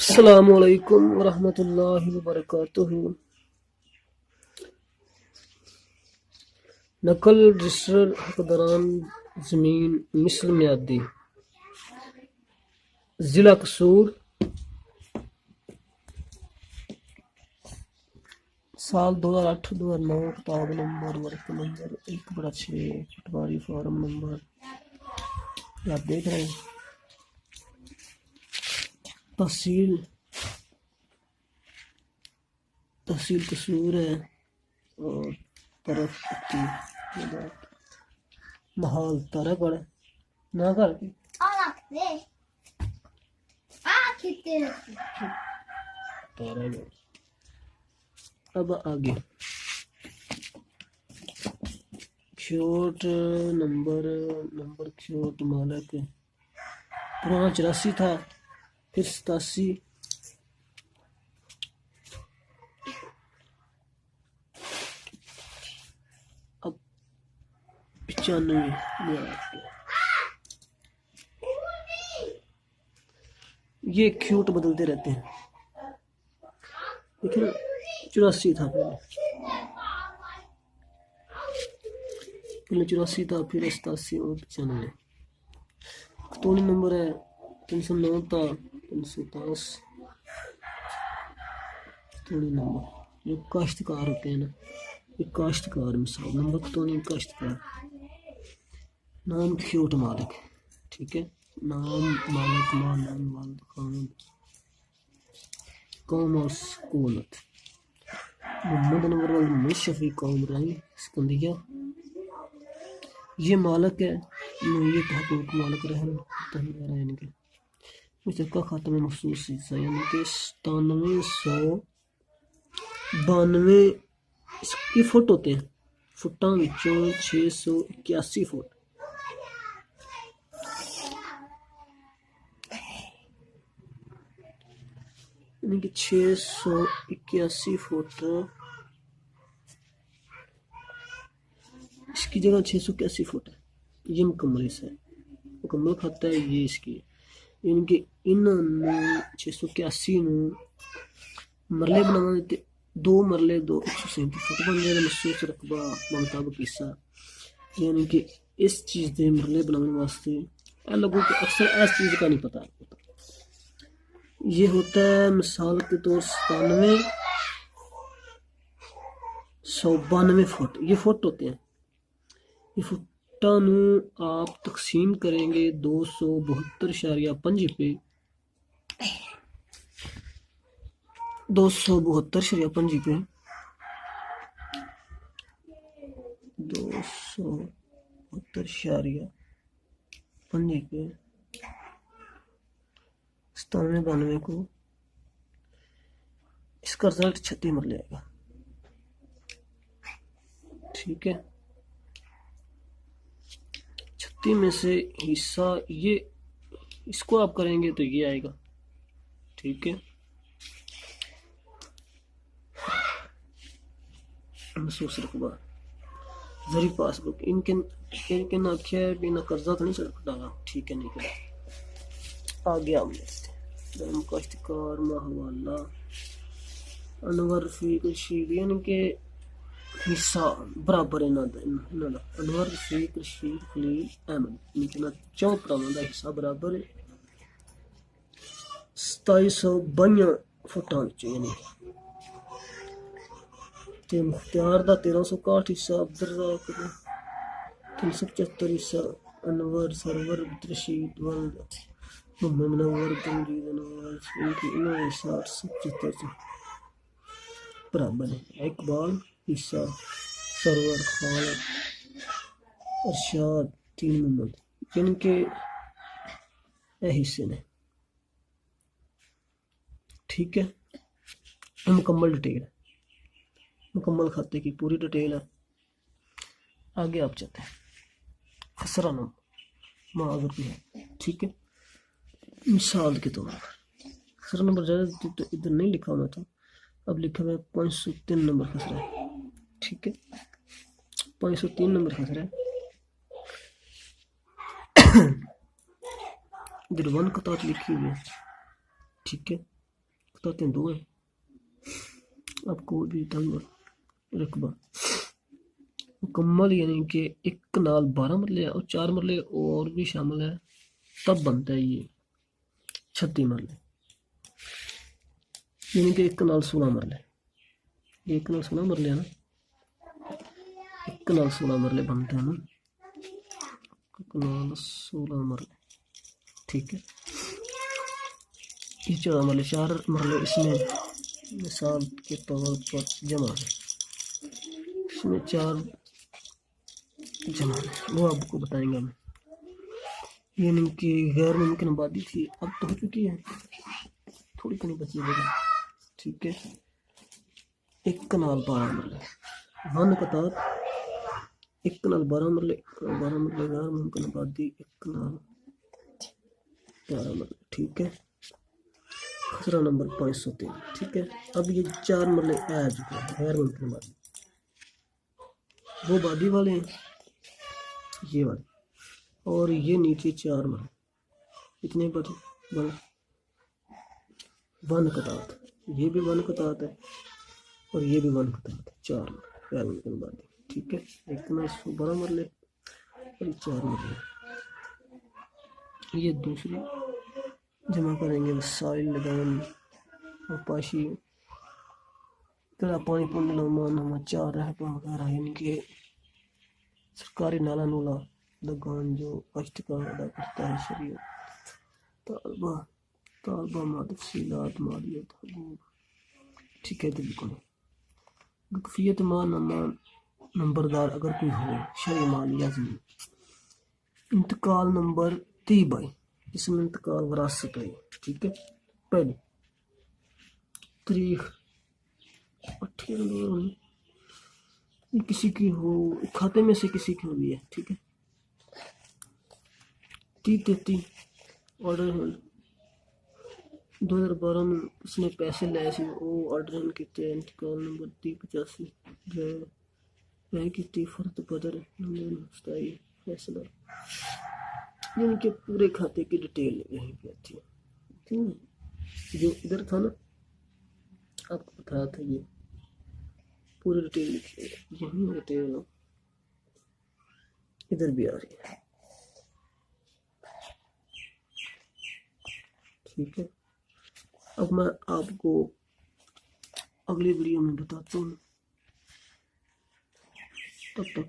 अस्सलामुअलैकुम वरहमतुल्लाहि वबरकातुहू। नकल रजिस्टर हकदारान ज़मीन मिस्र मियादी ज़िला कसूर साल 2008-2009 किताब नंबर वर्क नंबर 1/6 पटवारी फॉर्म नंबर आप देख रहे हैं। तहसील कसूर है और तरफ महाल तारागढ़ नागढ़ की तारागढ़। अब आगे क्योट नंबर क्योट मालक पुराना 84 था, फिर 87, अब 95। ये क्यूट बदलते रहते हैं, देखिए 84 था पहले 84 था, फिर 87 और 95। खतौनी नंबर है 309 था, 310 खतौनी नंबर। जो काश्तकार होते हैं ना, ये काश्तकार मिसाल नंबर खतौनी काश्तकार। नाम क्यूट मालिक, ठीक है। नाम मालिक मानन वाल खान कौम और सकूनत मोहम्मद अनवर वाल मुशफ़ी कौम राई सिकंदिया। ये मालक है नोयत हकूक मालक रहन इनके मुस्तका खातम मखसूस यानी कि 9792 ये फुट होते हैं। फुटां विचों 681 फुट यानी कि 681 फुट इसकी जगह 681 फुट है। ये मुकम्मल हिस्सा है, मुकम्मल खाता है ये इसकी, यानी कि इन्होंने 681 मरले बनाने ते 2 मरले 2 137 फुट बन गए। महसूस रकबा मुताबिक हिस्सा यानी कि इस चीज़ के मरले बनाने वास्ते लोगों को अक्सर इस चीज़ का नहीं पता होता। ये होता है मिसाल के तौर 9792 फुट, ये फुट होते हैं। ये फुटां नूं आप तकसीम करेंगे 272.5 पे 272.5 पे 272.5 पे 9792 को इसका रिजल्ट 36 मरले आएगा, ठीक है। 36 में से हिस्सा ये इसको आप करेंगे तो ये आएगा, ठीक है। महसूस रकबा जरी पासबुक इनके ना क्या है बिना कर्जा तो नहीं डाला, ठीक है। नहीं करा आगे हम काश्तकार माहवाला अनवर रफीक रशीद यानी कि हिस्सा बराबर अनवर रफीक रशीद खलील अहमद इनके ना 4 भरावां दा हिस्सा बराबर 2752 फुटां विच यानी ते मुख्तियार दा 1361 हिस्सा अब्दुर्रज़ाक दा 375 हिस्सा अनवर सरवर रशीद वल मुहम्मद मुनव्वर तमजीद अनवर इनकी इन्होंने हिस्सा 875 बराबर है। इकबाल हिस्सा सरवर खालिद अरशाद 3 मोहम्मद जिनके हिस्से ने, ठीक है। मुकम्मल डिटेल है, मुकम्मल खाते की पूरी डिटेल है। आगे आप चाहते हैं खसरा नंबर माजर भी है, ठीक है। मिसाल के तौर पर खसरा नंबर ज़्यादा तो इधर नहीं लिखा हुआ था, अब लिखा हुआ है 503 नंबर खसरा है, ठीक है। 503 नंबर खसरा है। इधर 1 कतात लिखी हुई है, ठीक है। बताते हैं, 2 हैं। आपको भी रकबा मुकम्मल यानी कि एक कनाल 12 मरले है और 4 मरले और भी शामिल है, तब बनता है ये 36 मरले, यानी कि एक कनाल 16 मरले। ये एक कनाल 16 मरले है ना, एक कनाल 16 मरले बनते हैं ना, कनाल 16 मरले, ठीक है। ये 4 मरले, 4 मरले इसमें मिसाल के तौर पर जमा है, इसमें 4 जमा है, वो आपको बताएंगे हम। यानी कि गैर मुमकिन आबादी थी, अब तो हो चुकी है, थोड़ी कहीं बची है, ठीक है। एक कनाल 12 मरले, वन कतार, एक कनाल 12 मरले, 12 मरले गैर मुमकिन आबादी, एक कनाल 12 मरले, ठीक है। खसरा नंबर 503, ठीक है। अब ये 4 मरले आ चुके हैं गैर मुमकिन आबादी, वो आबादी वाले हैं, ये वाले, और ये नीचे 4 मरले, इतने बचे वन कतात, ये भी वन कतात है और ये भी वन कतात है, 4 गैर मुमकिन आबादी, ठीक है। एक कनाल 12 मरले और 4 मरले, ये दूसरी जमा करेंगे, वसाइल लगान और पाशी तेरा पानी पुण्य नौमा 4 रहपा वगैरह, यानी कि सरकारी नाला नूला लगान जो काश्तकार अदा करता है, शरीयत तालबा तालबा तफसीलात मालियत हबूब, ठीक है। बिल्कुल वकफियत मालनामा नंबरदार अगर कोई हो, शरी माल या ज़मीन, इंतकाल नंबर 30 जिसमें इंतकाल वरासत है, ठीक है। पहली तारीख 18 किसी की हो, खाते में से किसी की हुई है, ठीक है। 30-33 ऑर्डर 2012 में उसने पैसे लाए थे, वो ऑर्डर किए, इंतकाल नंबर 3085 वह की फर्द बदर नंबर 27 फैसला, यानी कि पूरे खाते की डिटेल यहीं पे थी, ठीक है। जो इधर था ना, आपको बताया था, ये पूरी डिटेल लिखी है, यही डिटेल इधर भी आ रही है, ठीक है। अब मैं आपको अगली वीडियो में बताता हूँ, तब तक